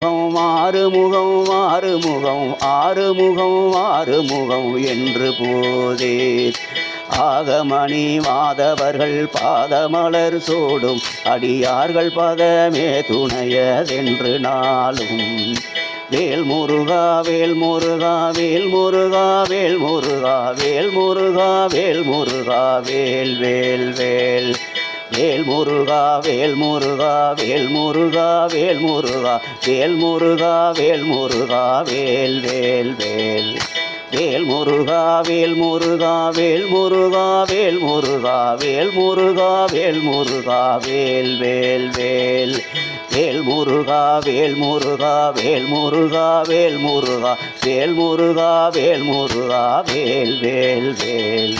ஆறுமுகம் ஆறுமுகம் ஆறுமுகம் ஆறுமுகம் என்று போதேர் ஆகமணி மாதவர்கள் பாதமலர் சூடும் அடியார்கள் பதமே துணையதென்று நாளும் வேல் முருகா வேல் முருகா வேல் முருகா வேல் முருகா வேல் முருகா வேல் முருகா வேல் வேல் வேல் வேல் முருகா வேல் முருகா வேல் முருகா வேல் முருகா வேல் முருகா வேல் முருகா வேல் வேல் வேல் வேல் முருகா வேல் முருகா வேல் முருகா வேல் முருகா வேல் முருகா வேல் முருகா வேல் வேல் வேல் வேல் முருகா வேல் முருகா வேல் முருகா வேல் முருகா வேல் முருகா வேல் முருகா வேல் வேல் வேல்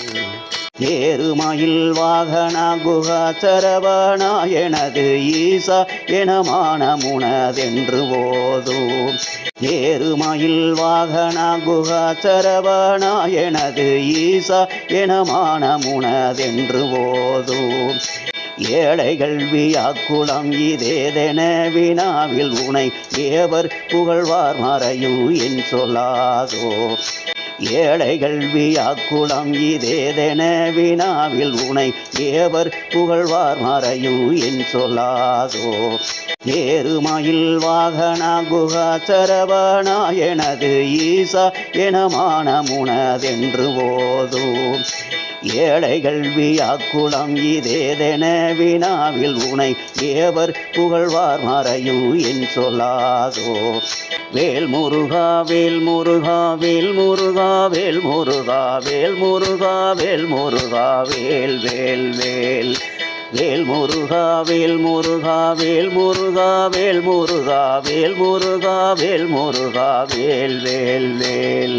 ஏறுமயில் வாகன குகா சரவணா எனது ஈசா எனமான முனதென்று போதும் ஏறுமயில் வாகன குகா சரவணா எனது ஈசா எனமான முனதென்று போதும் ஏழைகள் வியாக்குளம் இதேதென வினாவில் உனை ஏவர் புகழ்வார் மறையும் என் சொல்லாதோ ஏழைகள் வியாக்குளம் இதேதென வினாவில் உனை ஏவர் புகழ்வார் மறையும் என் சொல்லாதோ ஏறுமயில் வாகன குகா சரவணா எனது ஈசா எனமான முனதென்று போதும் ஏழைகள் வியாக்குளம் இதேதென வினாவில் உனை ஏவர் புகழ்வார் மறையும் என் சொல்லாதோ வேல் முருகா வேல் முருகா வேல் முருகா வேல் முருகா வேல் முருகா வேல் முருகா வேல் வேல் வேல் வேல் முருகா வேல் முருகா வேல் முருகா வேல் முருகா வேல் முருகா வேல் முருகா வேல் வேல் வேல்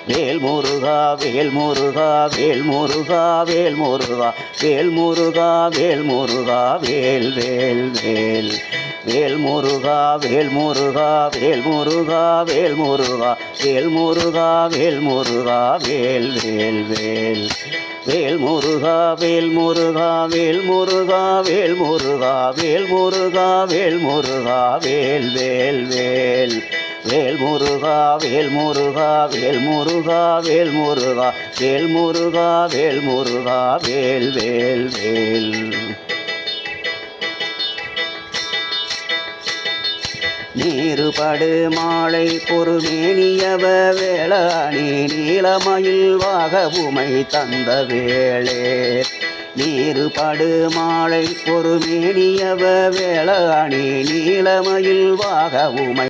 வேல் முருகா வேல் முருகா வேல் முருகா வேல் முருகா வேல் முருகா வேல் முருகா வேல் வேல் வேல் வேல் முருகா வேல் முருகா வேல் முருகா வேல் முருகா வேல் முருகா வேல் முருகா வேல் வேல் வேல் வேல் முருகா வேல் முருகா வேல் முருகா வேல் முருகா வேல் முருகா வேல் முருகா வேல் வேல் வேல் வேல் முருகா வேல் முருகா வேல் முருகா வேல் முருகா வேல் முருகா வேல் முருகா வேல் வேல் வேல் நீருபடு மாலை பொறுமேனியவ வேளாணி நீலமயில் வாகவுமை தந்த வேளே நீருபடு மாலை பொறுமேனியவ வேளாணி நீலமயில் வாகவுமை